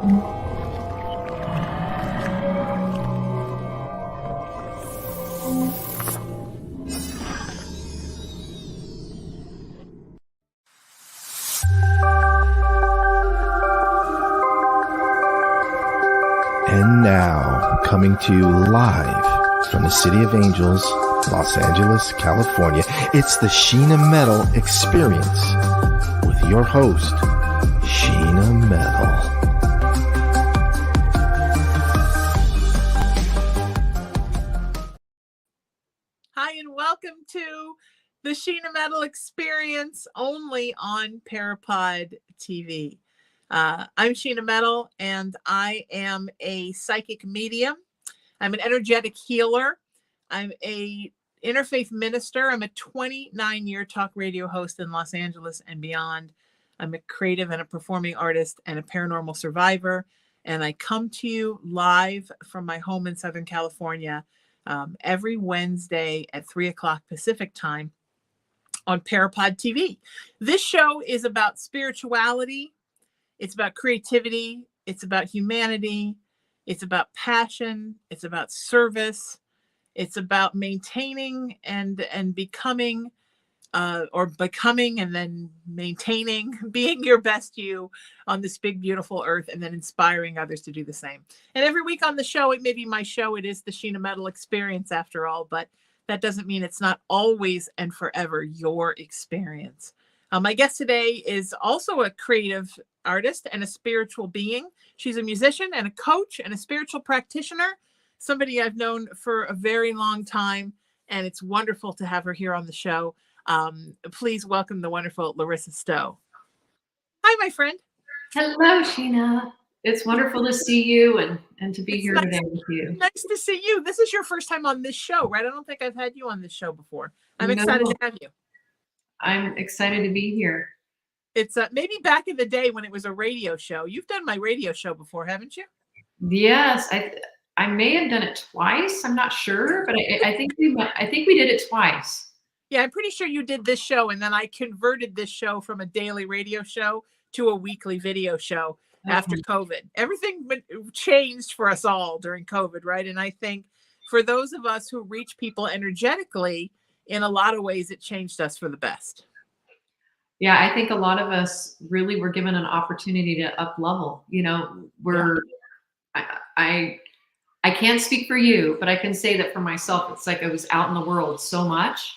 And now, coming to you live from the City of Angels, Los Angeles, California, it's the Sheena Metal Experience with your host, Sheena Metal. Hi, and welcome to the Sheena Metal Experience only on Parapod TV. I'm Sheena Metal, and I am a psychic medium. I'm an energetic healer. I'm a interfaith minister. I'm a 29-year talk radio host in Los Angeles and beyond. I'm a creative and a performing artist and a paranormal survivor. And I come to you live from my home in Southern California every Wednesday at 3 o'clock Pacific time on Parapod TV. This show is about spirituality. It's about creativity. It's about humanity. It's about passion. It's about service. It's about maintaining and becoming becoming and then maintaining, being your best you on this big, beautiful earth, and then inspiring others to do the same. And every week on the show, it may be my show. It is the Sheena Metal Experience after all, but that doesn't mean it's not always and forever your experience. My guest today is also a creative artist and a spiritual being. She's a musician and a coach and a spiritual practitioner, somebody I've known for a very long time, and it's wonderful to have her here on the show. Please welcome the wonderful Larisa Stow. Hi, my friend. Hello, Sheena. It's wonderful to see you and to be here today with you. Nice to see you. This is your first time on this show, right? I don't think I've had you on this show before. I'm excited to have you. I'm excited to be here. It's maybe back in the day when it was a radio show. You've done my radio show before, haven't you? Yes, I may have done it twice. I'm not sure, but I think we did it twice. Yeah, I'm pretty sure you did this show, and then I converted this show from a daily radio show to a weekly video show after COVID. Everything changed for us all during COVID, right? And I think for those of us who reach people energetically, in a lot of ways, it changed us for the best. Yeah, I think a lot of us really were given an opportunity to up level. You know, I can't speak for you, but I can say that for myself, it's like I was out in the world so much.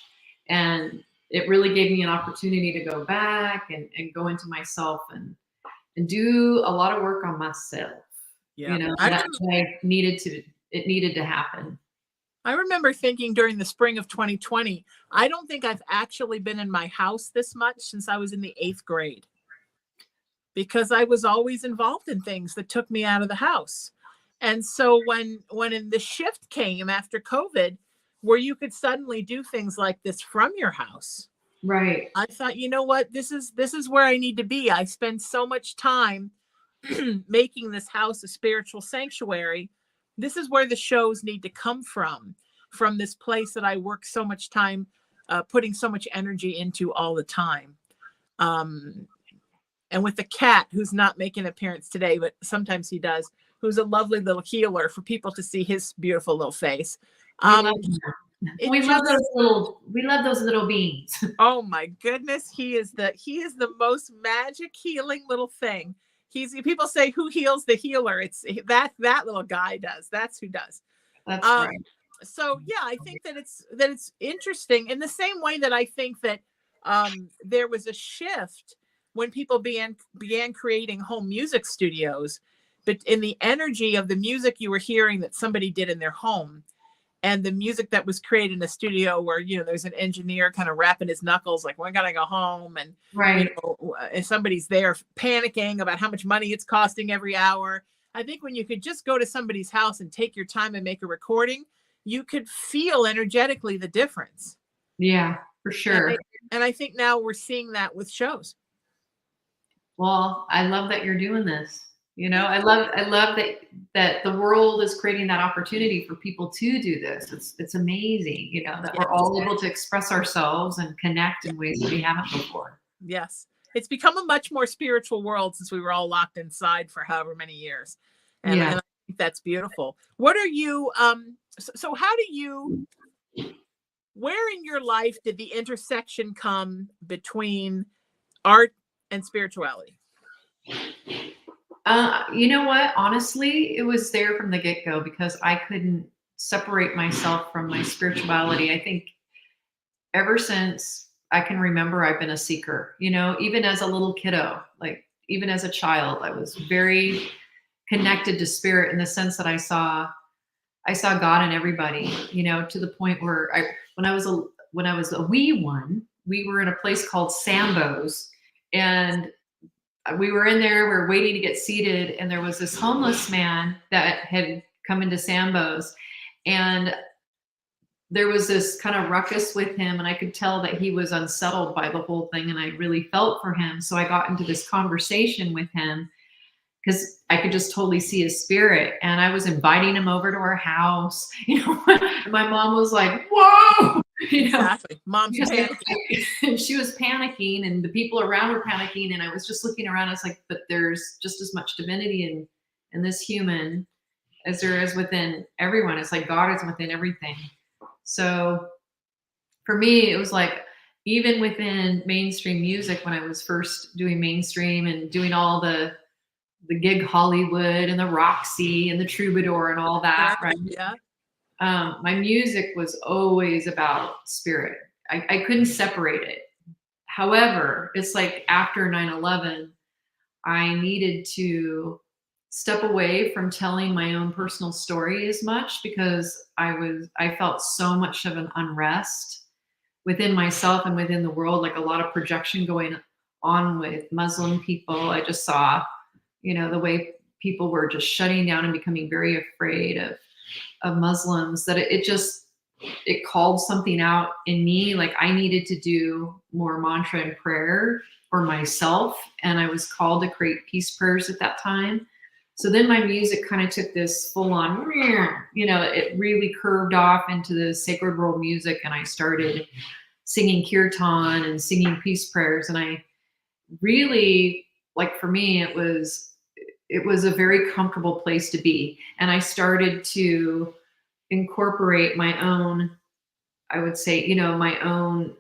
And it really gave me an opportunity to go back and go into myself and do a lot of work on myself. Yeah. You know, it needed to happen. I remember thinking during the spring of 2020, I don't think I've actually been in my house this much since I was in the 8th grade, because I was always involved in things that took me out of the house. And so when the shift came after COVID, where you could suddenly do things like this from your house. Right. I thought, you know what, this is where I need to be. I spend so much time making this house a spiritual sanctuary. This is where the shows need to come from this place that I work so much time, putting so much energy into all the time. And with the cat, who's not making an appearance today, but sometimes he does, who's a lovely little healer for people to see his beautiful little face. We love those little beings. Oh my goodness, he is the most magic healing little thing. People say, who heals the healer? It's that little guy does. That's who does. That's right. So yeah, I think that it's interesting in the same way that I think that there was a shift when people began creating home music studios, but in the energy of the music you were hearing that somebody did in their home, and the music that was created in a studio where, you know, there's an engineer kind of rapping his knuckles, like, when can I go home? And, right. You know, if somebody's there panicking about how much money it's costing every hour. I think when you could just go to somebody's house and take your time and make a recording, you could feel energetically the difference. Yeah, for sure. And I think now we're seeing that with shows. Well, I love that you're doing this. You know, I love that the world is creating that opportunity for people to do this. It's amazing, you know, that we're all able to express ourselves and connect in ways that we haven't before. Yes. it's become a much more spiritual world since we were all locked inside for however many years. And I think that's beautiful. What are you, so how do you, where in your life did the intersection come between art and spirituality? You know what? Honestly, it was there from the get-go because I couldn't separate myself from my spirituality. I think ever since I can remember, I've been a seeker, you know, even as a little kiddo, like even as a child, I was very connected to spirit in the sense that I saw God in everybody, you know, to the point where when I was a wee one, we were in a place called Sambo's, and we were in there, we were waiting to get seated, and there was this homeless man that had come into Sambo's, and there was this kind of ruckus with him, and I could tell that he was unsettled by the whole thing, and I really felt for him. So I got into this conversation with him because I could just totally see his spirit, and I was inviting him over to our house. You know, my mom was like, "Whoa!" You know, exactly. Mom's panicking. And she was panicking, and the people around were panicking, and I was just looking around. I was like, "But there's just as much divinity in this human as there is within everyone. It's like God is within everything." So for me, it was like, even within mainstream music, when I was first doing mainstream and doing all the gig Hollywood and the Roxy and the Troubadour and all that, right? Yeah. My music was always about spirit. I couldn't separate it. However, it's like after 9/11, I needed to step away from telling my own personal story as much because I felt so much of an unrest within myself and within the world, like a lot of projection going on with Muslim people. I just saw, you know, the way people were just shutting down and becoming very afraid of Muslims, that it called something out in me. Like I needed to do more mantra and prayer for myself. And I was called to create peace prayers at that time. So then my music kind of took this full on, you know, it really curved off into the sacred world music. And I started singing kirtan and singing peace prayers. And I really, like, for me, it was a very comfortable place to be. And I started to incorporate my own, I would say, you know, my own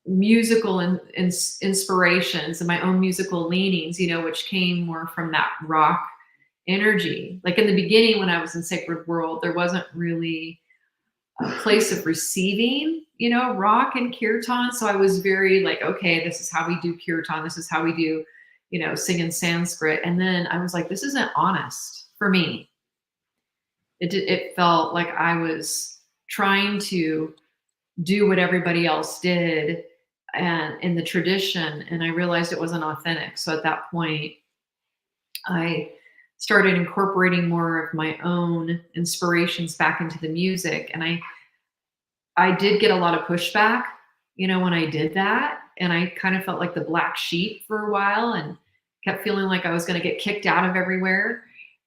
musical inspirations and my own musical leanings, you know, which came more from that rock energy. Like in the beginning, when I was in Sacred World, there wasn't really a place of receiving, you know, rock and kirtan. So I was very like, okay, this is how we do kirtan. This is how we do, you know, sing in Sanskrit. And then I was like, this isn't honest for me. It felt like I was trying to do what everybody else did and in the tradition, and I realized it wasn't authentic. So at that point, I started incorporating more of my own inspirations back into the music. And I did get a lot of pushback, you know, when I did that. And I kind of felt like the black sheep for a while and kept feeling like I was going to get kicked out of everywhere.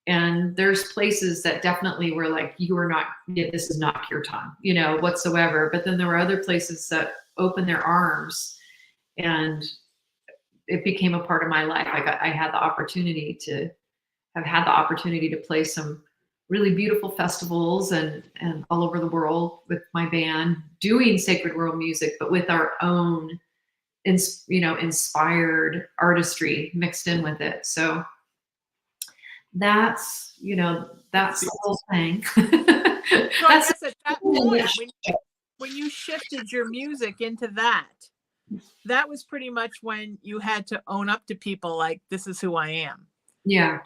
And there's places that definitely were like, you are not, this is not kirtan, you know, whatsoever. But then there were other places that opened their arms, and it became a part of my life. I had the opportunity to play some really beautiful festivals and all over the world with my band, doing sacred world music, but with our own, you know, inspired artistry mixed in with it. So that's, you know, that's the whole thing. So I guess at that point, when you shifted your music into that was pretty much when you had to own up to people like, this is who I am. Yeah.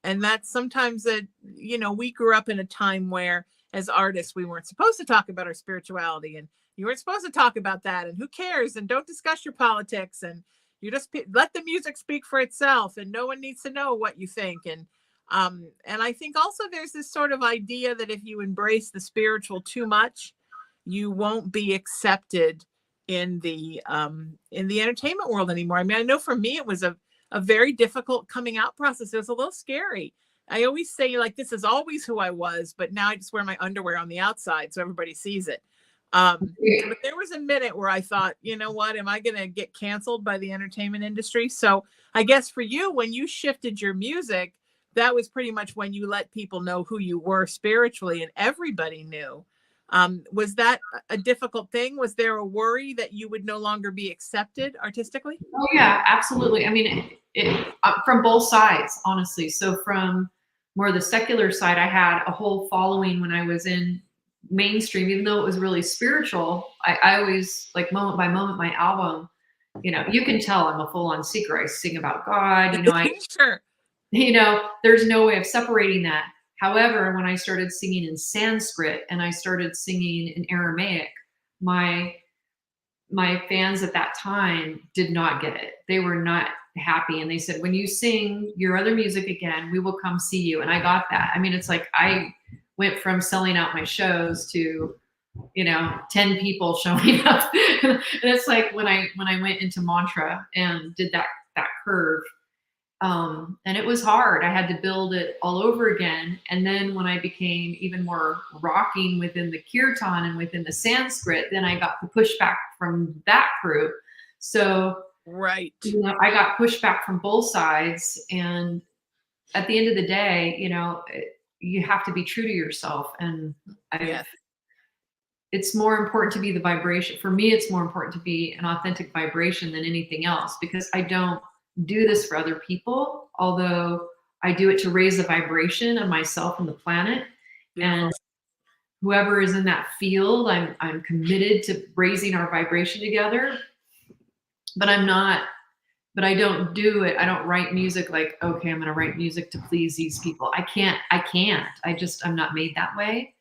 And that's sometimes that, you know, we grew up in a time where as artists, we weren't supposed to talk about our spirituality, and you weren't supposed to talk about that, and who cares, and don't discuss your politics, and you just let the music speak for itself, and no one needs to know what you think. And I think also there's this sort of idea that if you embrace the spiritual too much, you won't be accepted in the entertainment world anymore. I mean, I know for me, it was a very difficult coming out process. It was a little scary. I always say, like, this is always who I was, but now I just wear my underwear on the outside so everybody sees it. But there was a minute where I thought, you know what, am I going to get canceled by the entertainment industry? So I guess for you, when you shifted your music, that was pretty much when you let people know who you were spiritually and everybody knew. Was that a difficult thing? Was there a worry that you would no longer be accepted artistically? Oh yeah, absolutely. I mean, from both sides, honestly. So from more the secular side, I had a whole following when I was in mainstream, even though it was really spiritual. I always, like, moment by moment, my album, you can tell I'm a full-on seeker. I sing about God, Sure. There's no way of separating that. However, when I started singing in Sanskrit and I started singing in Aramaic, my fans at that time did not get it. They were not happy. And they said, when you sing your other music again, we will come see you. And I got that. I mean, it's like I went from selling out my shows to, 10 people showing up. And it's like when I went into mantra and did that curve, and it was hard. I had to build it all over again. And then when I became even more rocking within the kirtan and within the Sanskrit, then I got the pushback from that crew. So right, I got pushback from both sides. And at the end of the day, you have to be true to yourself. And yes. It's more important to be the vibration. For me, it's more important to be an authentic vibration than anything else, because I don't do this for other people, although I do it to raise the vibration of myself and the planet. Beautiful. And whoever is in that field, I'm committed to raising our vibration together. But I don't do it. I don't write music like, okay, I'm going to write music to please these people. I can't. I'm not made that way.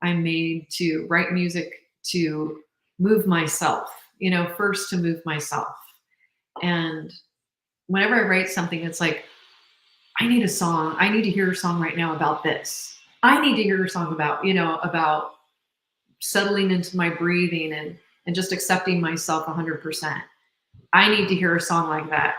I'm made to write music to move myself, first to move myself. And whenever I write something, it's like, I need a song. I need to hear a song right now about this. I need to hear a song about, about settling into my breathing and just accepting myself 100%. I need to hear a song like that.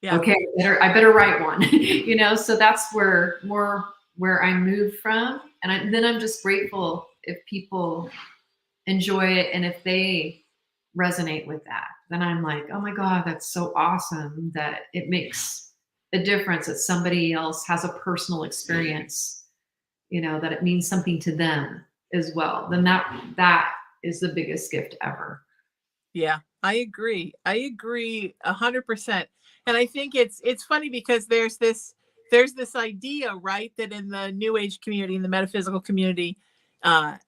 Yeah. Okay, I better write one. So that's where I moved from. And then I'm just grateful if people enjoy it and if they resonate with that. Then I'm like, oh my God, that's so awesome that it makes a difference that somebody else has a personal experience, that it means something to them as well. Then that is the biggest gift ever. Yeah, I agree. 100%. And I think it's funny because there's this idea, right, that in the New Age community, in the metaphysical community,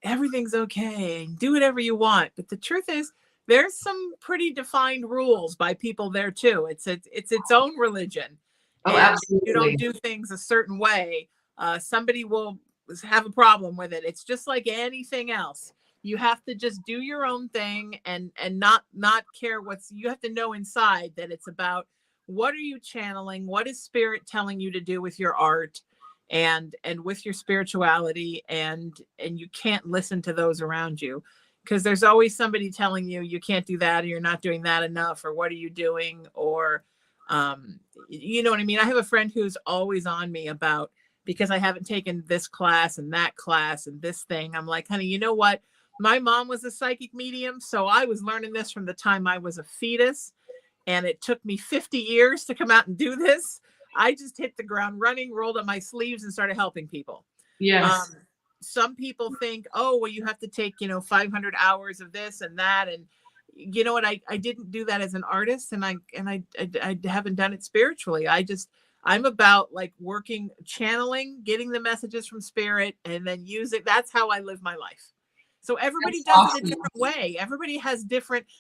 everything's okay, do whatever you want. But the truth is, there's some pretty defined rules by people there too. It's its own religion. Oh, and absolutely. If you don't do things a certain way, somebody will have a problem with it. It's just like anything else. You have to just do your own thing and not care you have to know inside that it's about what are you channeling, what is spirit telling you to do with your art and with your spirituality, and you can't listen to those around you, because there's always somebody telling you you can't do that, or you're not doing that enough, or what are you doing, or you know what I mean? I have a friend who's always on me about, because I haven't taken this class and that class and this thing. I'm like, honey, you know what? My mom was a psychic medium, so I was learning this from the time I was a fetus, and it took me 50 years to come out and do this. I just hit the ground running, rolled up my sleeves, and started helping people. Yes. Some people think, oh, well, you have to take, 500 hours of this and that. And you know what? I didn't do that as an artist, and I haven't done it spiritually. I'm about like working, channeling, getting the messages from spirit, and then use it. That's how I live my life. So everybody does it a different way. Everybody has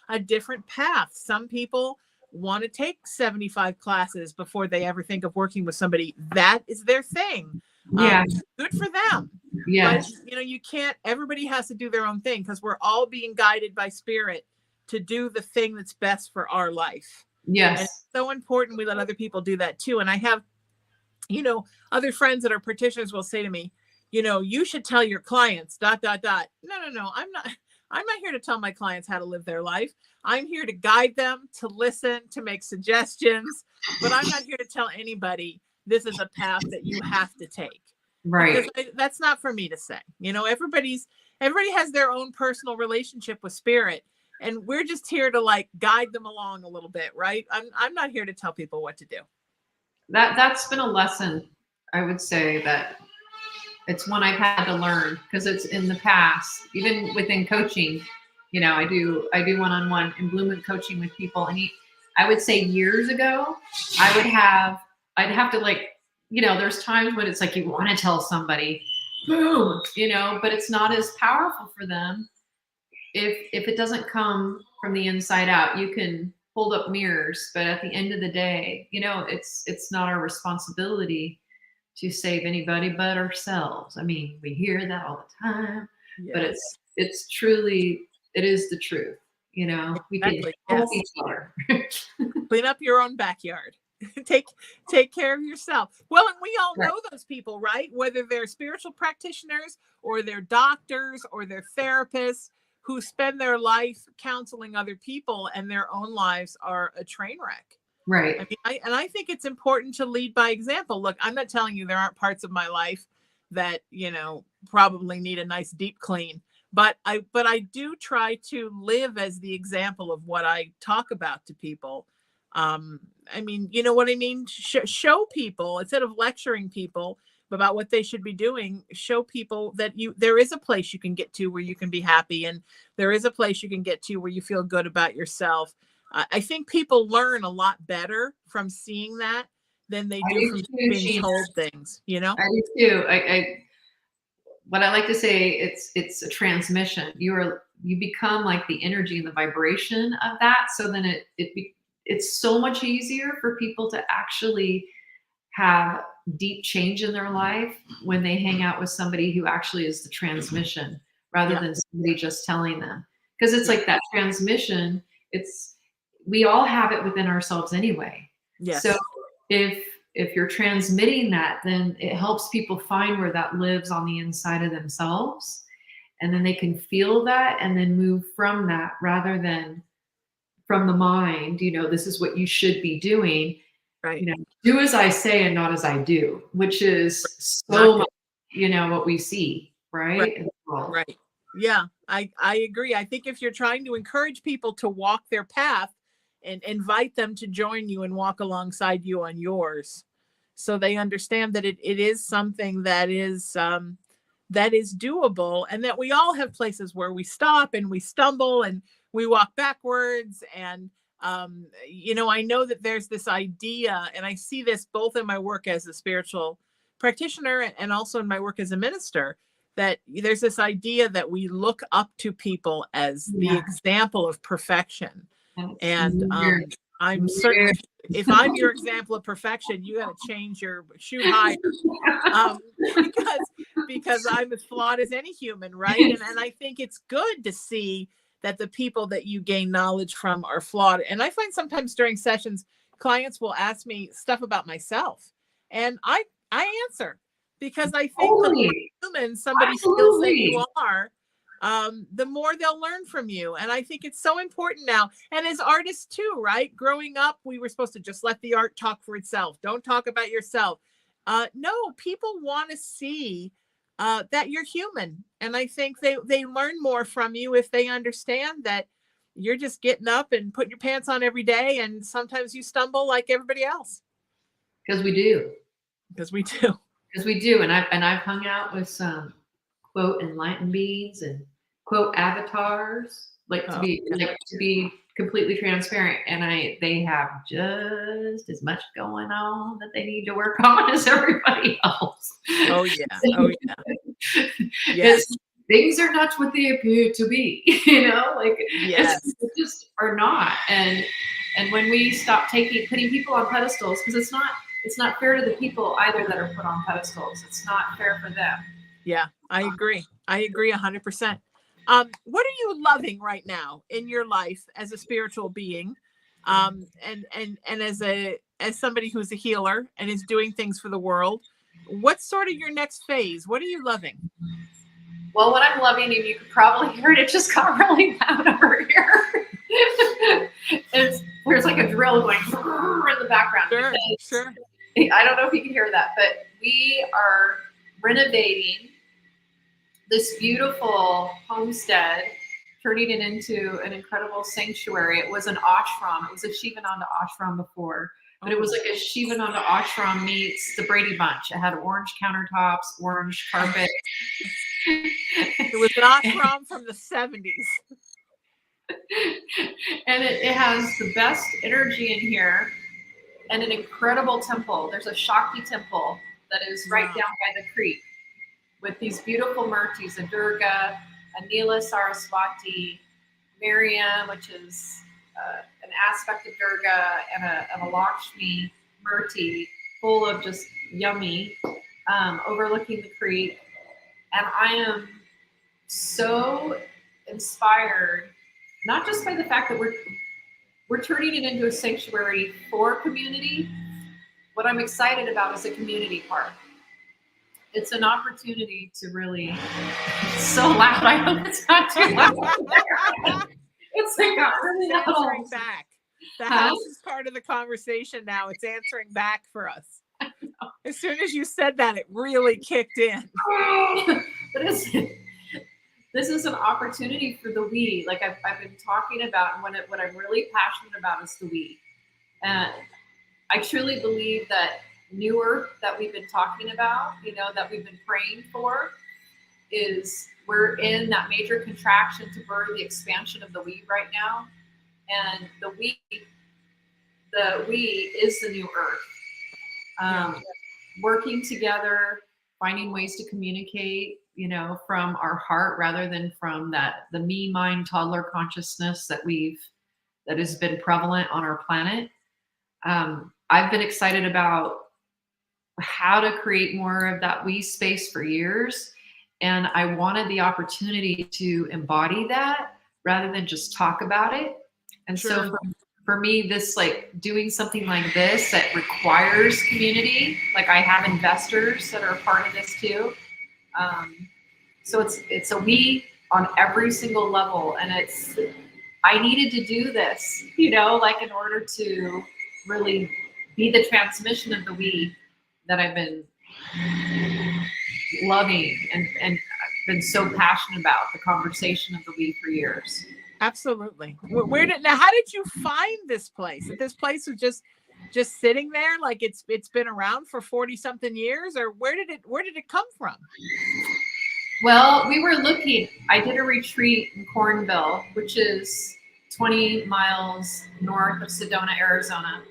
a different path. Some people want to take 75 classes before they ever think of working with somebody. That is their thing. Yeah. Good for them. Yes. But you can't, everybody has to do their own thing, because we're all being guided by spirit to do the thing that's best for our life. Yes. And it's so important we let other people do that too. And I have, other friends that are practitioners will say to me, you should tell your clients ... No, I'm not here to tell my clients how to live their life. I'm here to guide them, to listen, to make suggestions, but I'm not here to tell anybody this is a path that you have to take. Right. Because that's not for me to say. everybody has their own personal relationship with spirit. And we're just here to like guide them along a little bit, right? I'm not here to tell people what to do. That's been a lesson, I would say, that it's one I've had to learn, because it's in the past, even within coaching, I do one-on-one and Blooming coaching with people. And I would say years ago, I'd have to like, there's times when it's like, you want to tell somebody, boom, but it's not as powerful for them. If it doesn't come from the inside out. You can hold up mirrors, but at the end of the day, it's not our responsibility to save anybody but ourselves. I mean, we hear that all the time, but it's truly, it is the truth. We can help each other. Clean up your own backyard. take care of yourself. Well, and we all know those people, right? Whether they're spiritual practitioners or they're doctors or they're therapists who spend their life counseling other people, and their own lives are a train wreck. Right. I think it's important to lead by example. Look, I'm not telling you there aren't parts of my life that, probably need a nice deep clean, but I do try to live as the example of what I talk about to people. You know what I mean? Show people, instead of lecturing people about what they should be doing, show people that there is a place you can get to where you can be happy, and there is a place you can get to where you feel good about yourself. I think people learn a lot better from seeing that than they do from being told things, I do too. What I like to say, it's a transmission. You become like the energy and the vibration of that. So then it's so much easier for people to actually have deep change in their life when they hang out with somebody who actually is the transmission, rather than somebody just telling them. Because it's like that transmission, we all have it within ourselves anyway. Yes. So if you're transmitting that, then it helps people find where that lives on the inside of themselves. And then they can feel that and then move from that, rather than from the mind, this is what you should be doing. Right. Do as I say and not as I do, which is so much, what we see, right? Right. Yeah, I agree. I think if you're trying to encourage people to walk their path and invite them to join you and walk alongside you on yours, so they understand that it is something that is doable, and that we all have places where we stop and we stumble and we walk backwards. And I know that there's this idea, and I see this both in my work as a spiritual practitioner and also in my work as a minister, that there's this idea that we look up to people as the example of perfection. And I'm certain if I'm your example of perfection, you got to change your shoe higher, because I'm as flawed as any human, right? And I think it's good to see that the people that you gain knowledge from are flawed. And I find sometimes during sessions, clients will ask me stuff about myself, and I answer, because I think the more human somebody feels that you are, the more they'll learn from you. And I think it's so important now. And as artists too, right? Growing up, we were supposed to just let the art talk for itself. Don't talk about yourself. No, people want to see that you're human. And I think they learn more from you if they understand that you're just getting up and putting your pants on every day. And sometimes you stumble like everybody else. Because we do. And I've hung out with some quote enlightened beings and quote avatars, to be completely transparent. And they have just as much going on that they need to work on as everybody else. Oh yeah. Yes. Things are not what they appear to be, yes. They just are not. And when we stop putting people on pedestals, because it's not fair to the people either that are put on pedestals. It's not fair for them. Yeah, I agree 100%. What are you loving right now in your life as a spiritual being, and as somebody who's a healer and is doing things for the world? What's sort of your next phase? What are you loving? Well, what I'm loving, and you could probably hear it just got really loud over here. There's like a drill going in the background. Sure. I don't know if you can hear that, but we are renovating this beautiful homestead, turning it into an incredible sanctuary. It was an ashram. It was a Shivananda ashram before, but it was like a Shivananda ashram meets the Brady Bunch. It had orange countertops, orange carpet. It was an ashram from the 70s. And it has the best energy in here and an incredible temple. There's a Shakti temple that is right down by the creek with these beautiful murtis, a Durga, a Neela Saraswati, Miriam, which is an aspect of Durga, and a Lakshmi murti full of just yummy, overlooking the creek. And I am so inspired, not just by the fact that we're turning it into a sanctuary for community. What I'm excited about is a community park. It's an opportunity to really, it's so loud. I hope it's not too loud. It's like answering back. The house is part of the conversation now. It's answering back for us. As soon as you said that, it really kicked in. But this is an opportunity for the we. Like I've been talking about, and what I'm really passionate about is the we. And I truly believe that New Earth that we've been talking about, that we've been praying for, is we're in that major contraction to birth the expansion of the we right now. And the we is the New Earth. Working together, finding ways to communicate, from our heart rather than from the me, mind, toddler consciousness that has been prevalent on our planet. I've been excited about how to create more of that we space for years. And I wanted the opportunity to embody that rather than just talk about it. And so for me, this, like, doing something like this that requires community, like I have investors that are a part of this too. So it's a we on every single level. And I needed to do this, like in order to really be the transmission of the we that I've been loving and I've been so passionate about, the conversation of the we for years. Absolutely. How did you find this place? This place was just sitting there, like it's been around for 40 something years, or where did it come from? Well, we were looking. I did a retreat in Cornville, which is 20 miles north of Sedona, Arizona.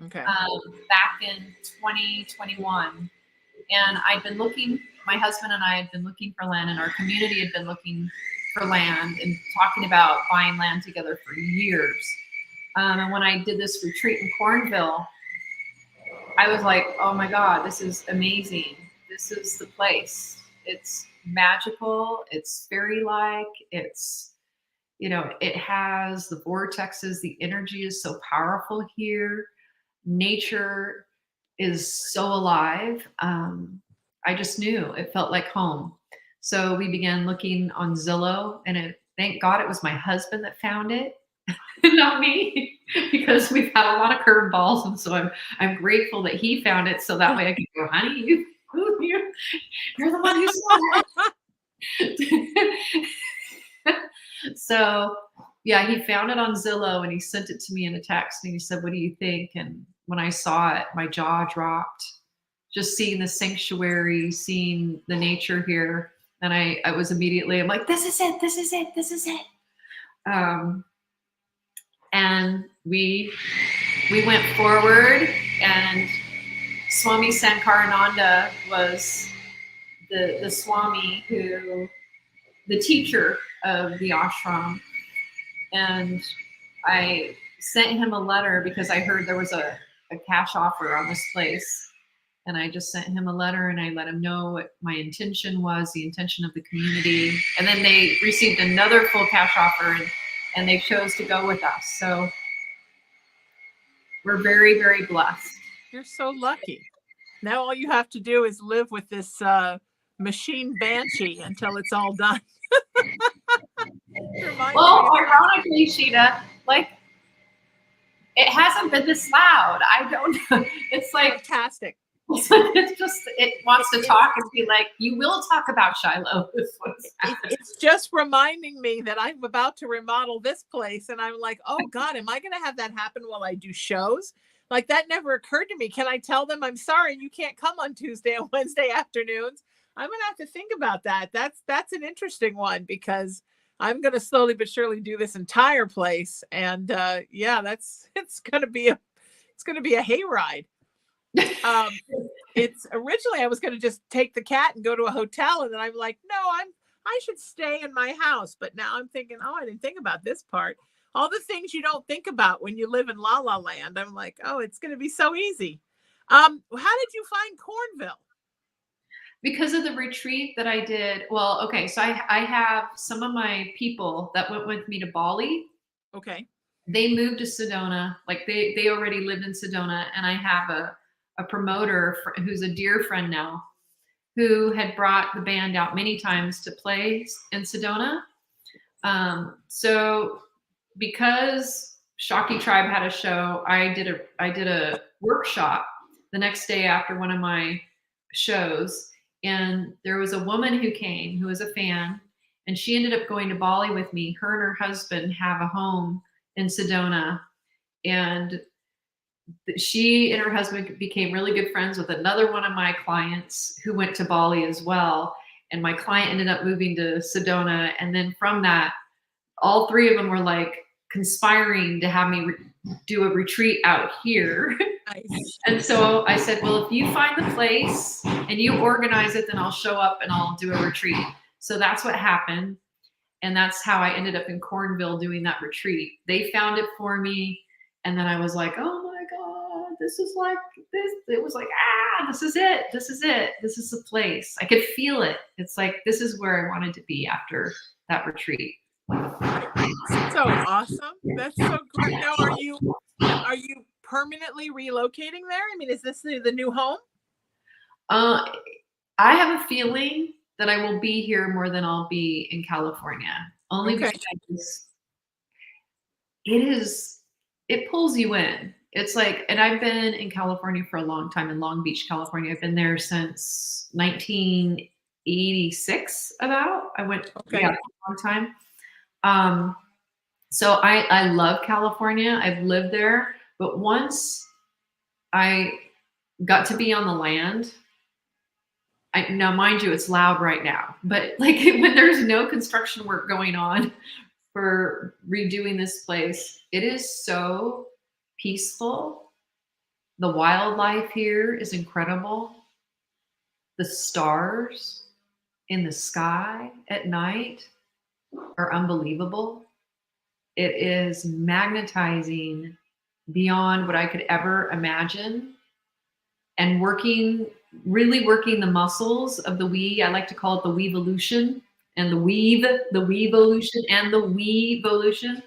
Okay. Back in 2021. And I'd been looking, my husband and I had been looking for land, and our community had been looking for land and talking about buying land together for years. And when I did this retreat in Cornville, I was like, oh my God, this is amazing. This is the place. It's magical. It's fairy-like. It's, it has the vortexes. The energy is so powerful here. Nature is so alive. I just knew it felt like home. So we began looking on Zillow, and thank God it was my husband that found it, not me, because we've had a lot of curveballs. And so I'm grateful that he found it. So that way I could go, honey, you're the one who saw it. So yeah, he found it on Zillow and he sent it to me in a text and he said, what do you think? And when I saw it, my jaw dropped, just seeing the sanctuary, seeing the nature here. And I was immediately, I'm like, this is it, this is it, this is it. And we went forward, and Swami Sankarananda was the Swami the teacher of the ashram. And I sent him a letter because I heard there was a cash offer on this place. And I just sent him a letter and I let him know what my intention was, the intention of the community. And then they received another full cash offer and they chose to go with us. So we're very, very blessed. You're so lucky. Now all you have to do is live with this machine banshee until it's all done. Well, ironically, Sheena, like, it hasn't been this loud. I don't know. It's like fantastic. It's just, it wants to talk and be like, you will talk about Shiloh. It's just reminding me that I'm about to remodel this place. And I'm like, oh God, am I going to have that happen while I do shows? Like that never occurred to me. Can I tell them I'm sorry, you can't come on Tuesday and Wednesday afternoons? I'm going to have to think about that. That's an interesting one because I'm going to slowly but surely do this entire place. And yeah, it's going to be a hayride. It's originally I was going to just take the cat and go to a hotel, and then I'm like, no, I should stay in my house. But now I'm thinking, oh, I didn't think about this part. All the things you don't think about when you live in La La Land. I'm like, oh, it's going to be so easy. How did you find Cornville? Because of the retreat that I did. Well, okay, so I have some of my people that went with me to Bali. Okay. They moved to Sedona. Like they already lived in Sedona, and I have a promoter who's a dear friend now, who had brought the band out many times to play in Sedona. So because Shocky Tribe had a show, I did a workshop the next day after one of my shows, and there was a woman who came who was a fan, and she ended up going to Bali with me. Her and her husband have a home in Sedona, and she and her husband became really good friends with another one of my clients who went to Bali as well. And my client ended up moving to Sedona. And then from that, all three of them were like conspiring to have me do a retreat out here. Nice. And so I said, well, if you find the place and you organize it, then I'll show up and I'll do a retreat. So that's what happened. And that's how I ended up in Cornville doing that retreat. They found it for me. And then I was like, oh my God, this is like this. It was like, this is it. This is it. This is the place. I could feel it. It's like, this is where I wanted to be after that retreat. So awesome. That's so great. Now, are you permanently relocating there? I mean, is this the new home? I have a feeling that I will be here more than I'll be in California. Only because it pulls you in. It's like, and I've been in California for a long time, in Long Beach, California. I've been there since 1986 about. I went for a long time. So I love California. I've lived there. But once I got to be on the land, now mind you, it's loud right now, but like when there's no construction work going on for redoing this place, it is so peaceful. The wildlife here is incredible. The stars in the sky at night are unbelievable. It is magnetizing beyond what I could ever imagine. And really working the muscles of the we, I like to call it the weevolution, and the weevolution and the weevolution.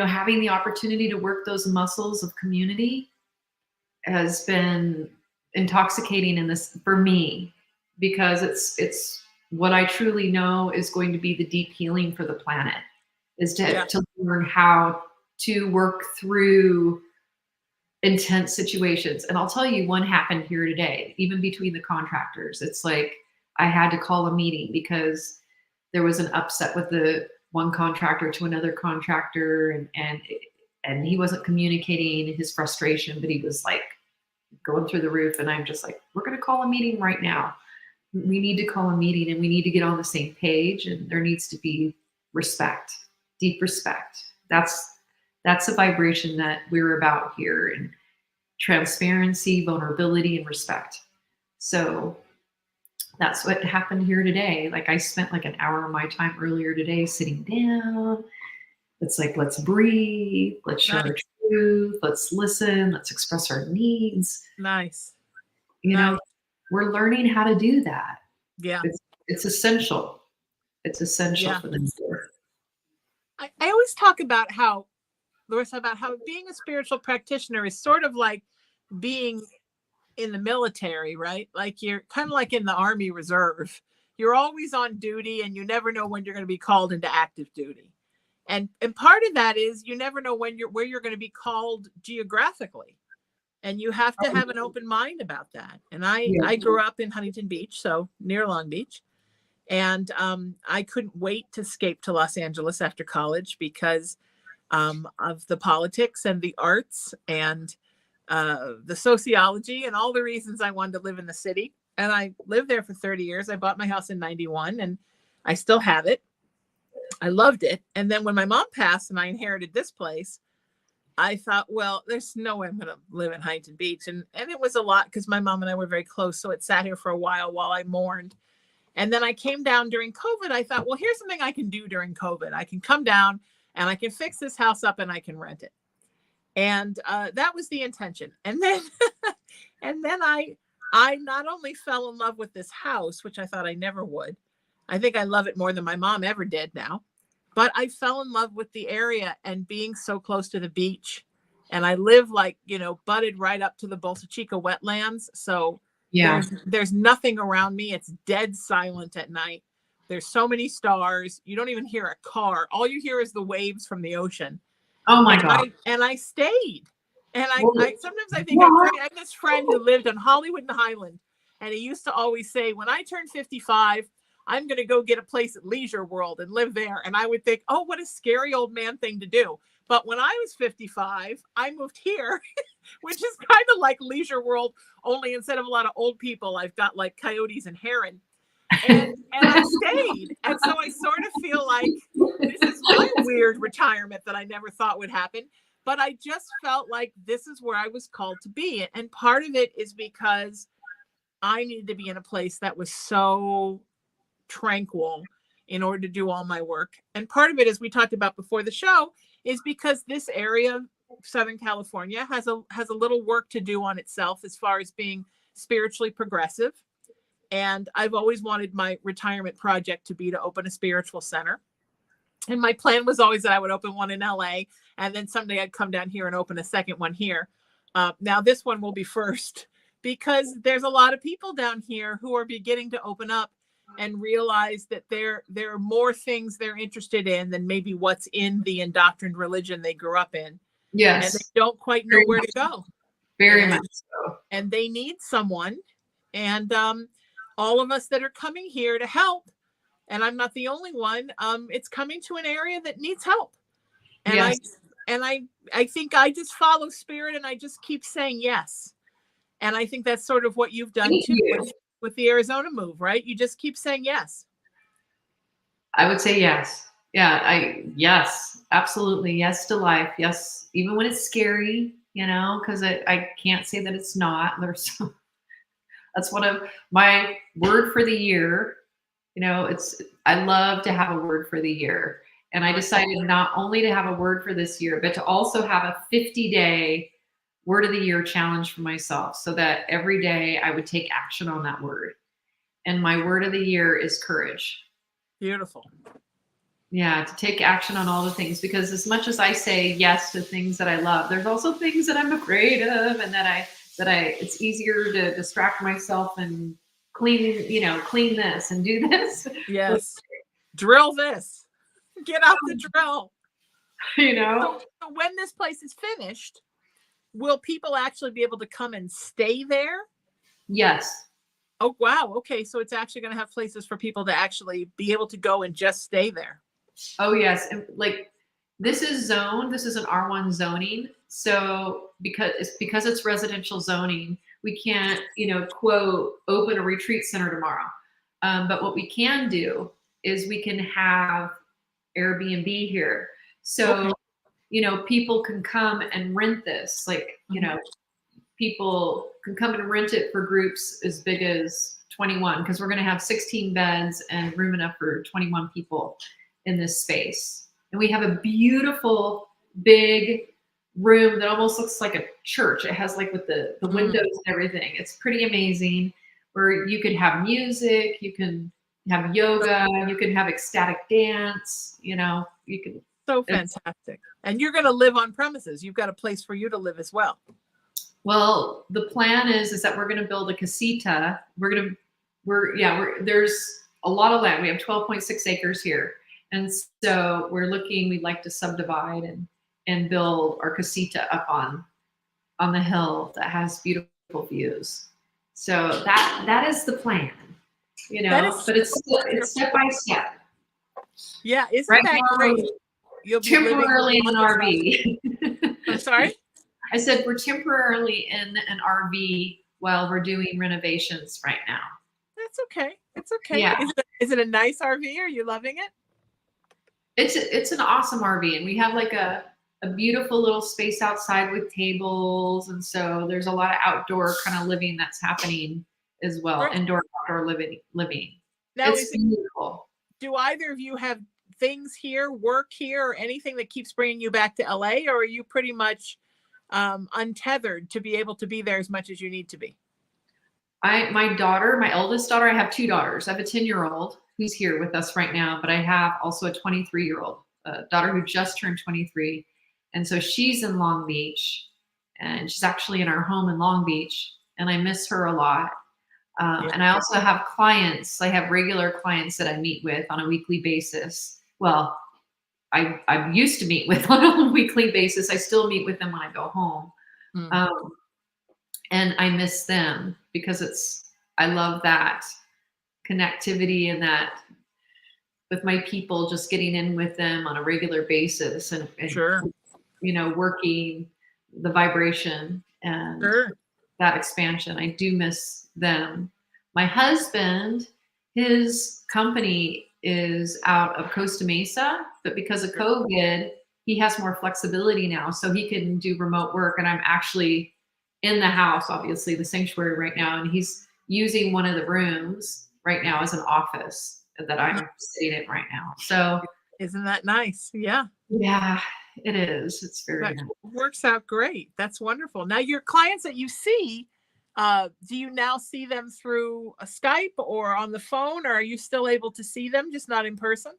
Having the opportunity to work those muscles of community has been intoxicating in this for me, because it's what I truly know is going to be the deep healing for the planet, is to learn how to work through intense situations. And I'll tell you, one happened here today, even between the contractors. It's like I had to call a meeting because there was an upset with the one contractor to another contractor, and he wasn't communicating his frustration, but he was like going through the roof. And I'm just like, we're going to call a meeting right now. We need to call a meeting, and we need to get on the same page, and there needs to be respect, deep respect. That's a vibration that we're about here, and transparency, vulnerability, and respect. So that's what happened here today. Like I spent like an hour of my time earlier today sitting down. It's like, let's breathe, let's share our truth, let's listen, let's express our needs. Nice. You know, we're learning how to do that. Yeah. It's essential. It's essential for them. I always talk about how being a spiritual practitioner is sort of like being in the military, right? Like you're kind of like in the Army Reserve. You're always on duty, and you never know when you're going to be called into active duty. And part of that is you never know where you're going to be called geographically. and you have to have an open mind about that. And I grew up in Huntington Beach, so near Long Beach. And I couldn't wait to escape to Los Angeles after college because of the politics and the arts and the sociology and all the reasons I wanted to live in the city. And I lived there for 30 years. I bought my house in 91 and I still have it. I loved it. And then when my mom passed and I inherited this place, I thought, well, there's no way I'm going to live in Huntington Beach. And it was a lot because my mom and I were very close. So it sat here for a while I mourned. And then I came down during COVID. I thought, well, here's something I can do during COVID. I can come down and I can fix this house up and I can rent it. And that was the intention. And then, and then I not only fell in love with this house, which I thought I never would. I think I love it more than my mom ever did now. But I fell in love with the area and being so close to the beach. And I live like, butted right up to the Bolsa Chica wetlands. So there's nothing around me. It's dead silent at night. There's so many stars. You don't even hear a car. All you hear is the waves from the ocean. Oh my God. And I stayed. And I sometimes I think I have this friend who lived on Hollywood and Highland. And he used to always say, when I turn 55, I'm going to go get a place at Leisure World and live there. And I would think, oh, what a scary old man thing to do. But when I was 55, I moved here, which is kind of like Leisure World, only instead of a lot of old people, I've got like coyotes and heron. And I stayed. And so I sort of feel like this is my weird retirement that I never thought would happen. But I just felt like this is where I was called to be. And part of it is because I needed to be in a place that was so tranquil in order to do all my work. And part of it, as we talked about before the show, is because this area, Southern California, has a little work to do on itself as far as being spiritually progressive. And I've always wanted my retirement project to be to open a spiritual center. And my plan was always that I would open one in LA, and then someday I'd come down here and open a second one here. Now this one will be first because there's a lot of people down here who are beginning to open up and realize that there are more things they're interested in than maybe what's in the indoctrined religion they grew up in. Yes. And they don't quite know where to go. Very much so. And they need someone. And all of us that are coming here to help, and I'm not the only one, it's coming to an area that needs help. And I think I just follow spirit and I just keep saying yes. And I think that's sort of what you've done too with the Arizona move, right? You just keep saying yes. I would say yes. Yeah, yes, absolutely. Yes to life. Yes, even when it's scary, because I can't say that it's not. That's one of my word for the year. I love to have a word for the year. And I decided not only to have a word for this year, but to also have a 50-day word of the year challenge for myself so that every day I would take action on that word. And my word of the year is courage. Beautiful. Yeah, to take action on all the things, because as much as I say yes to things that I love, there's also things that I'm afraid of and that it's easier to distract myself and clean this and do this. Yes. Drill this. Get out the drill. So when this place is finished, will people actually be able to come and stay there? Yes. Oh, wow. Okay. So it's actually going to have places for people to actually be able to go and just stay there. Oh, yes. And this is zoned. This is an R1 zoning. So because it's residential zoning, we can't, quote, open a retreat center tomorrow. But what we can do is we can have Airbnb here. So, people can come and rent this. People can come and rent it for groups as big as 21, because we're going to have 16 beds and room enough for 21 people in this space. And we have a beautiful big room that almost looks like a church. It has with the windows and everything. It's pretty amazing, where you could have music, you can have yoga, you can have ecstatic dance, you can. So fantastic. And you're going to live on premises. You've got a place for you to live as well. Well, the plan is that we're going to build a casita. There's a lot of land. We have 12.6 acres here. And so we'd like to subdivide and build our casita up on the hill that has beautiful views. So that is the plan, That is but it's step by step. Yeah, isn't Right that now, great? You'll be temporarily in living an RV. I'm sorry? I said we're temporarily in an RV while we're doing renovations right now. That's okay. It's okay. Yeah. Is it a nice RV? Are you loving it? It's an awesome RV, and we have like a beautiful little space outside with tables, and so there's a lot of outdoor kind of living that's happening as well. Right. Indoor outdoor living. Now, It's beautiful. Do either of you have things here, work here, or anything that keeps bringing you back to LA, or are you pretty much untethered to be able to be there as much as you need to be? My eldest daughter, I have two daughters. I have a 10-year-old who's here with us right now, but I have also a 23-year-old daughter who just turned 23. And so she's in Long Beach, and she's actually in our home in Long Beach, and I miss her a lot. And I also have clients. I have regular clients that I meet with on a weekly basis. Well, I used to meet with on a weekly basis. I still meet with them when I go home. And I miss them because I love that connectivity and that with my people, just getting in with them on a regular basis and Sure. Working the vibration and that expansion. I do miss them. My husband, his company is out of Costa Mesa, but because of COVID, he has more flexibility now. So he can do remote work, and I'm actually in the house, obviously the sanctuary right now, and he's using one of the rooms right now as an office that I'm sitting in right now. So isn't that nice? Yeah. Yeah, it is. It's very nice. Works out great. That's wonderful. Now, your clients that you see, do you now see them through a Skype or on the phone, or are you still able to see them, just not in person?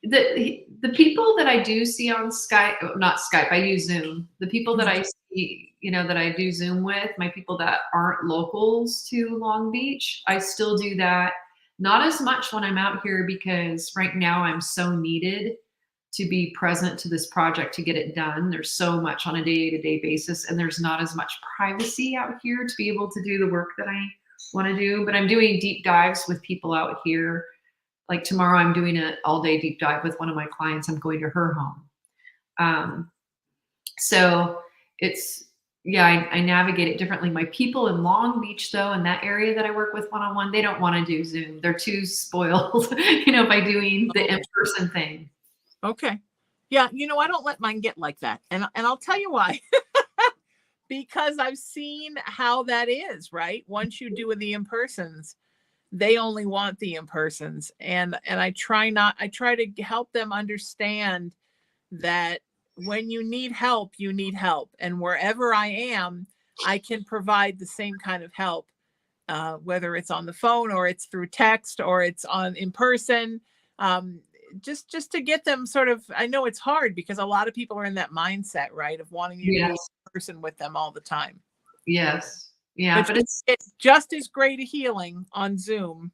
The people that I do see on Skype, not Skype, I use Zoom. The people that I see, that I do Zoom with, my people that aren't locals to Long Beach, I still do that. Not as much when I'm out here because right now I'm so needed to be present to this project to get it done. There's so much on a day-to-day basis, and there's not as much privacy out here to be able to do the work that I want to do. But I'm doing deep dives with people out here. Like tomorrow, I'm doing an all-day deep dive with one of my clients. I'm going to her home. So it's, I navigate it differently. My people in Long Beach, though, in that area that I work with one-on-one, they don't want to do Zoom. They're too spoiled, by doing the in-person thing. Okay. Yeah. I don't let mine get like that. And I'll tell you why. Because I've seen how that is, right? Once you do the in-persons, they only want the in-persons. And I try to help them understand that when you need help, you need help. And wherever I am, I can provide the same kind of help, whether it's on the phone or it's through text or it's in person. Just to get them sort of, I know it's hard because a lot of people are in that mindset, right, of wanting you to be in person with them all the time. Yes. Yeah. But it's just as great a healing on Zoom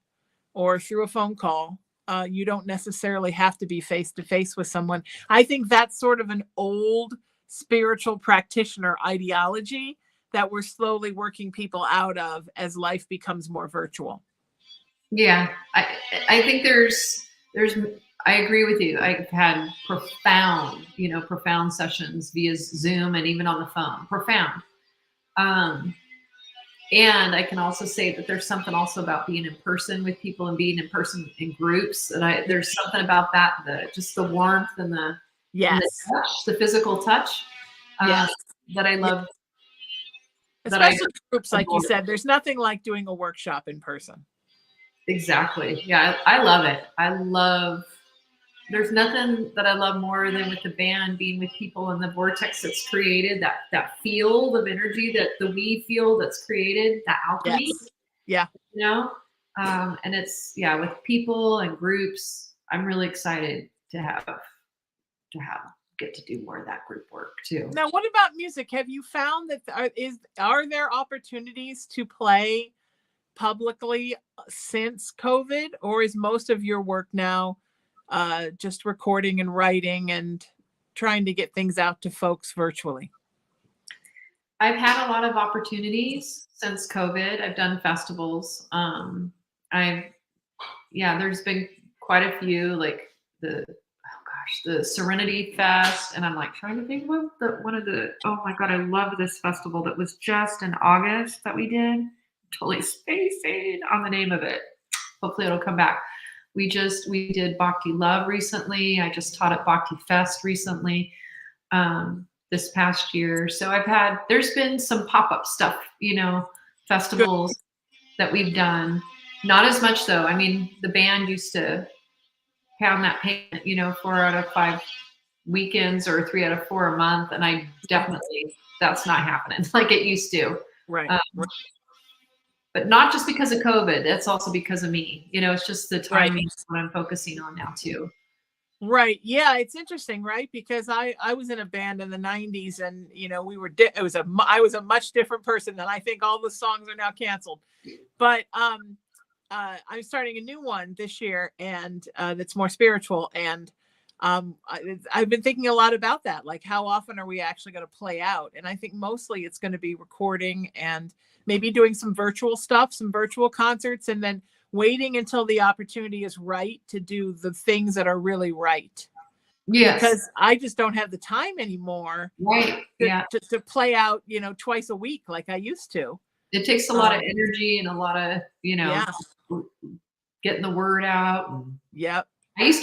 or through a phone call. You don't necessarily have to be face to face with someone. I think that's sort of an old spiritual practitioner ideology that we're slowly working people out of as life becomes more virtual. Yeah. I think there's I agree with you. I've had profound sessions via Zoom and even on the phone. Profound. And I can also say that there's something also about being in person with people and being in person in groups. And there's something about that, just the warmth and the touch, the physical touch that I love. Especially groups, like you said, there's nothing like doing a workshop in person. Exactly. Yeah, I love it. There's nothing that I love more than with the band, being with people and the vortex that's created, that field of energy, that the we feel that's created, that alchemy. Yes. Yeah. And it's, with people and groups, I'm really excited to get to do more of that group work too. Now, what about music? Have you found that are there opportunities to play publicly since COVID, or is most of your work now just recording and writing and trying to get things out to folks virtually? I've had a lot of opportunities since COVID. I've done festivals. I've there's been quite a few, like the Serenity Fest, and I'm like trying to think of oh my god, I love this festival that was just in August that we did. Totally spacing on the name of it. Hopefully it'll come back. We did Bhakti Love recently. I just taught at Bhakti Fest recently. This past year. So there's been some pop-up stuff, festivals that we've done. Not as much though. I mean, the band used to pound that payment, 4 out of 5 weekends or 3 out of 4 a month. And that's not happening like it used to. Right. But not just because of COVID. That's also because of me. It's just the timing what I'm focusing on now too. Right. Yeah, it's interesting, right? Because I was in a band in the 90s, and we were I was a much different person, than I think all the songs are now canceled. But I'm starting a new one this year, and that's more spiritual, and I've been thinking a lot about that, like how often are we actually going to play out? And I think mostly it's going to be recording and maybe doing some virtual stuff, some virtual concerts, and then waiting until the opportunity is right to do the things that are really right. Yes. Because I just don't have the time anymore. Right. To play out, twice a week like I used to. It takes a lot of energy and a lot of, getting the word out. Yep. I used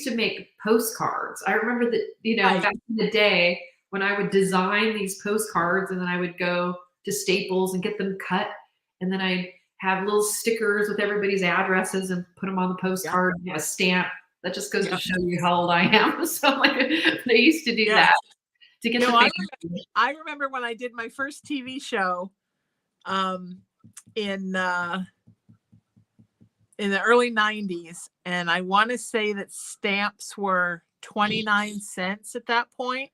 to make postcards. I remember that, back in the day when I would design these postcards, and then I would go to Staples and get them cut. And then I'd have little stickers with everybody's addresses and put them on the postcard and a stamp. That just goes to show you how old I am. So they used to do that to get I remember when I did my first TV show in the early 90s, and I want to say that stamps were 29 cents at that point.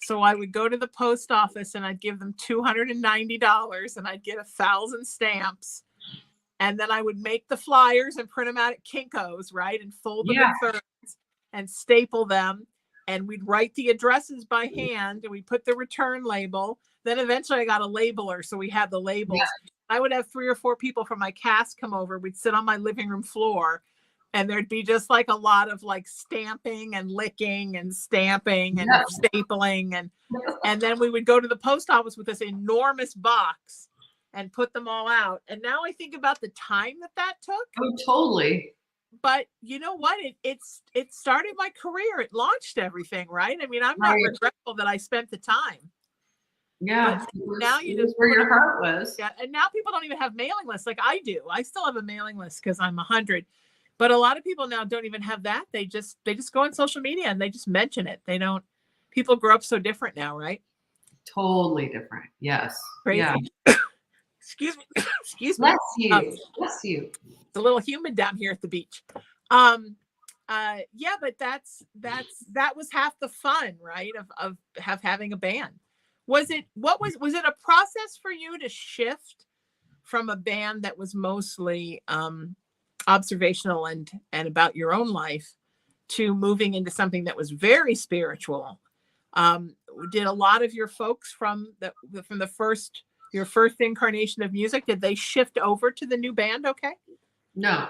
So I would go to the post office and I'd give them $290, and I'd get 1,000 stamps. And then I would make the flyers and print them out at Kinko's, right? And fold them in thirds and staple them. And we'd write the addresses by hand, and we put the return label. Then eventually I got a labeler, so we had the labels. Yeah. I would have 3 or 4 people from my cast come over. We'd sit on my living room floor, and there'd be just like a lot of like stamping and licking and stamping and stapling. And then we would go to the post office with this enormous box and put them all out. And now I think about the time that took. Oh, totally. But you know what? It started my career. It launched everything, right? I mean, I'm not regretful that I spent the time. Yeah. Now you just where your heart was. Yeah. And now people don't even have mailing lists like I do. I still have a mailing list because I'm 100. But a lot of people now don't even have that. They just go on social media and they just mention it. They don't. People grow up so different now, right? Totally different. Yes. Crazy. Yeah. Excuse me. Excuse me. Bless you. It's a little humid down here at the beach. But that was half the fun, right? Of having a band. Was it a process for you to shift from a band that was mostly observational and about your own life to moving into something that was very spiritual? Did a lot of your folks from your first incarnation of music, did they shift over to the new band? Okay. No.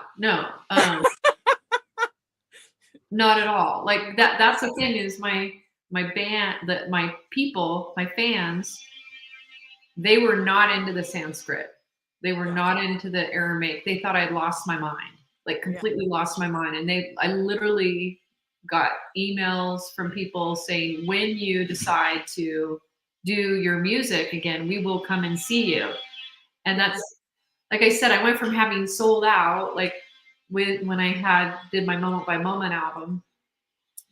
Not at all. Like that's the thing is my band, that my people, my fans, they were not into the Sanskrit. They were not into the Aramaic. They thought I'd lost my mind, like completely lost my mind. And I literally got emails from people saying, when you decide to do your music again, we will come and see you. And that's, like I said, I went from having sold out, like when I did my Moment by Moment album,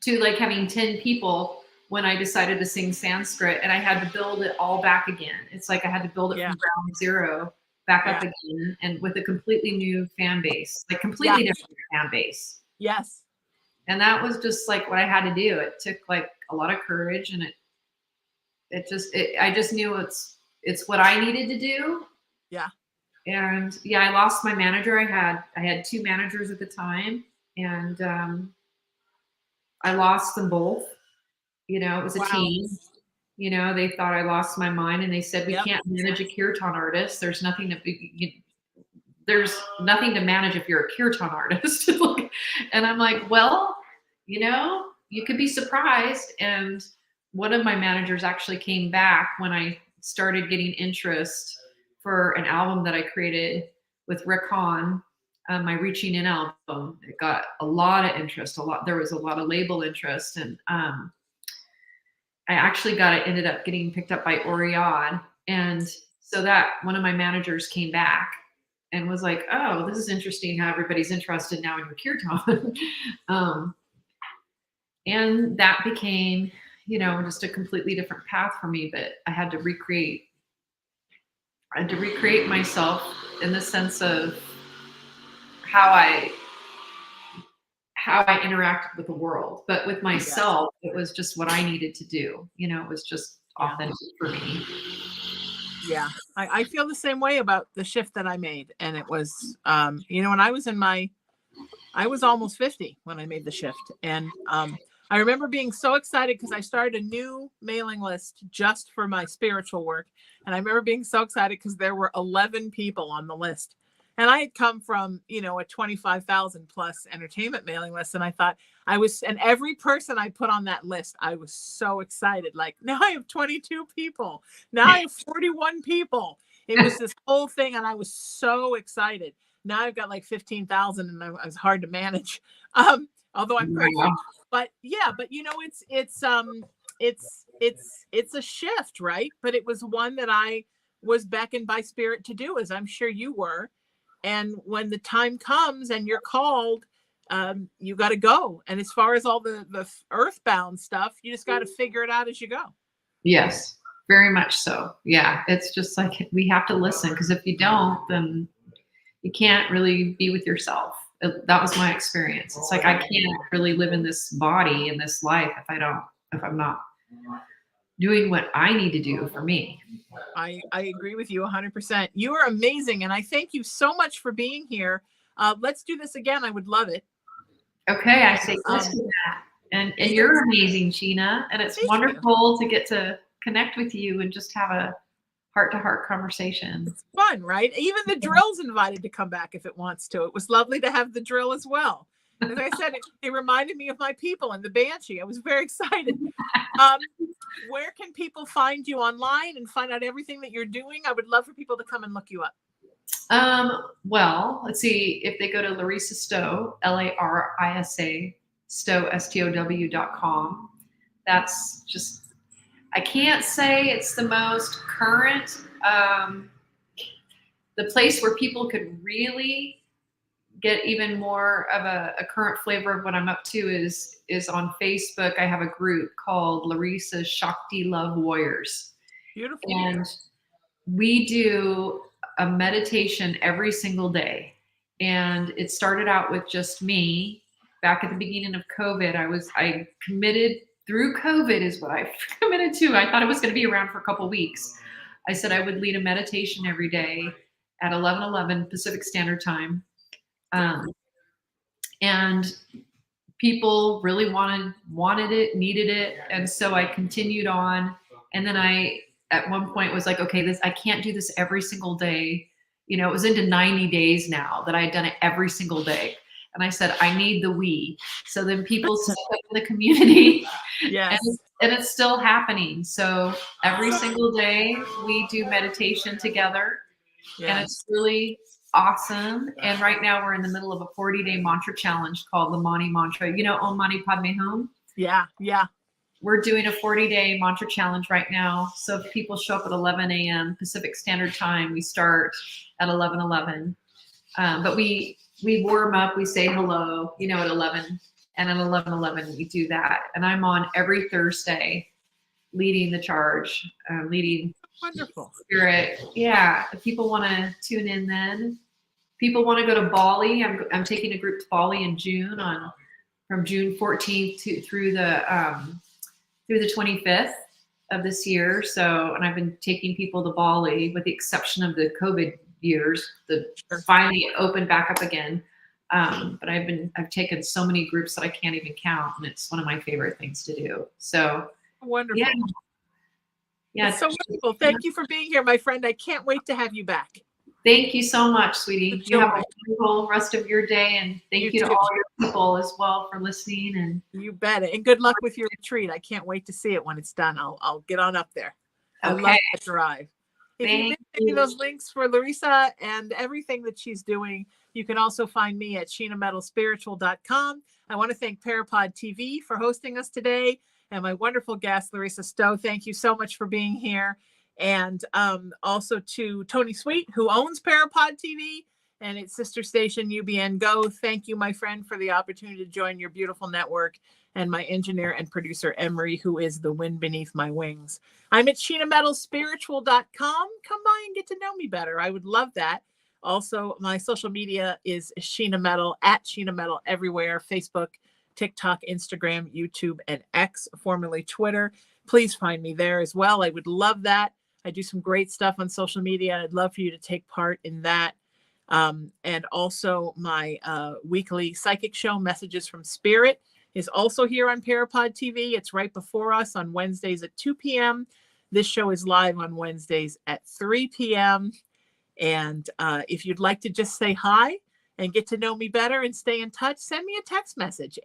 to like having 10 people when I decided to sing Sanskrit, and I had to build it all back again. It's like I had to build it from ground zero back up again, and with a completely new fan base, like completely different fan base. Yes. And that was just like what I had to do. It took like a lot of courage, and I just knew it's what I needed to do. Yeah. And I lost my manager. I had 2 managers at the time, and I lost them both. It was a team. You know, they thought I lost my mind, and they said, we Yep. can't manage a kirtan artist. There's nothing to manage if you're a kirtan artist. And I'm like, well, you know, you could be surprised. And one of my managers actually came back when I started getting interest for an album that I created with Rick Hahn, my Reaching In album. It got a lot of interest. There was a lot of label interest, and I actually ended up getting picked up by Oriad. And so that one of my managers came back and was like, oh, this is interesting how everybody's interested now in your kirtan. And that became, you know, just a completely different path for me. But I had to recreate myself in the sense of how I interacted with the world. But with myself, it was just what I needed to do. You know, it was just authentic for me. Yeah, I feel the same way about the shift that I made. And it was, you know, when I was almost 50 when I made the shift. And I remember being so excited because I started a new mailing list just for my spiritual work. And I remember being so excited because there were 11 people on the list. And I had come from, you know, a 25,000 plus entertainment mailing list. And I thought and every person I put on that list, I was so excited. Like, now I have 22 people. Now I have 41 people. It was this whole thing. And I was so excited. Now I've got like 15,000 and it was hard to manage. Although I'm grateful. But yeah, but you know, it's a shift, right? But it was one that I was beckoned by spirit to do, as I'm sure you were. And when the time comes and you're called, you got to go. And as far as all the earthbound stuff, you just got to figure it out as you go. Yes, very much so. Yeah, it's just like we have to listen, because if you don't, then you can't really be with yourself. That was my experience. It's like I can't really live in this body, in this life, if I'm not doing what I need to do for me. I agree with you 100%. You are amazing. And I thank you so much for being here. Let's do this again. I would love it. Okay. I say yes to that. And you're amazing, Sheena. And it's wonderful to get to connect with you and just have a heart-to-heart conversation. It's fun, right? Even the drill's invited to come back if it wants to. It was lovely to have the drill as well. As I said, it reminded me of my people and the Banshee. I was very excited. Where can people find you online and find out everything that you're doing? I would love for people to come and look you up. Well, let's see. If they go to Larisa Stow, Larisa Stow, STOW.com. That's just, I can't say it's the most current. The place where people could really get even more of a current flavor of what I'm up to is on Facebook. I have a group called Larisa Shakti Love Warriors. Beautiful. And we do a meditation every single day. And it started out with just me. Back at the beginning of COVID, I committed through COVID is what I committed to. I thought it was going to be around for a couple weeks. I said I would lead a meditation every day at 11:11 Pacific Standard Time. And people really wanted it, needed it. And so I continued on. And then I, at one point, was like, okay, I can't do this every single day. You know, it was into 90 days now that I had done it every single day. And I said, I need the we. So then people stepped up in the community. Yes. And it's still happening. So every single day we do meditation together. Yes. And it's really awesome. And right now we're in the middle of a 40-day mantra challenge called the Mani Mantra. You know, Om Mani Padme Hum? Yeah, yeah. We're doing a 40-day mantra challenge right now. So if people show up at 11 a.m. Pacific Standard Time, we start at 11:11. But we warm up, we say hello, you know, at 11. And at 11:11, we do that. And I'm on every Thursday leading the charge, leading wonderful spirit. Yeah. If people want to tune in then. People want to go to Bali. I'm taking a group to Bali in June from June 14th through the 25th of this year. So, and I've been taking people to Bali with the exception of the COVID years, finally opened back up again. But I've taken so many groups that I can't even count, and it's one of my favorite things to do. So wonderful. Yeah. Yeah. It's so wonderful. Thank you for being here, my friend. I can't wait to have you back. Thank you so much, sweetie. You have a wonderful rest of your day, and thank you to all your people as well for listening. And you bet it. And good luck with your retreat. I can't wait to see it when it's done. I'll get on up there. I love that drive. If you missed any of those links for Larisa and everything that she's doing, you can also find me at sheenametalspiritual.com. I want to thank Parapod TV for hosting us today, and my wonderful guest, Larisa Stow. Thank you so much for being here. And also to Tony Sweet, who owns Parapod TV and its sister station, UBN Go. Thank you, my friend, for the opportunity to join your beautiful network. And my engineer and producer, Emery, who is the wind beneath my wings. I'm at sheenametalspiritual.com. Come by and get to know me better. I would love that. Also, my social media is Sheena Metal, at Sheena Metal everywhere: Facebook, TikTok, Instagram, YouTube, and X, formerly Twitter. Please find me there as well. I would love that. I do some great stuff on social media. I'd love for you to take part in that. And also my weekly psychic show, Messages from Spirit, is also here on Parapod TV. It's right before us on Wednesdays at 2 p.m. This show is live on Wednesdays at 3 p.m. And if you'd like to just say hi and get to know me better and stay in touch, send me a text message,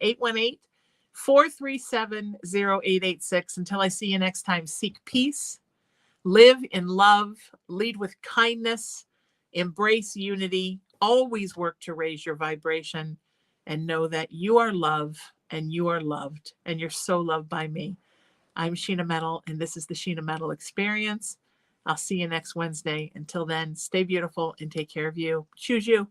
818-437-0886. Until I see you next time, seek peace, live in love, lead with kindness, embrace unity, always work to raise your vibration, and know that you are love and you are loved, and you're so loved by me. I'm Sheena Metal, and this is the Sheena Metal Experience. I'll see you next Wednesday. Until then, stay beautiful and take care of you. Choose you.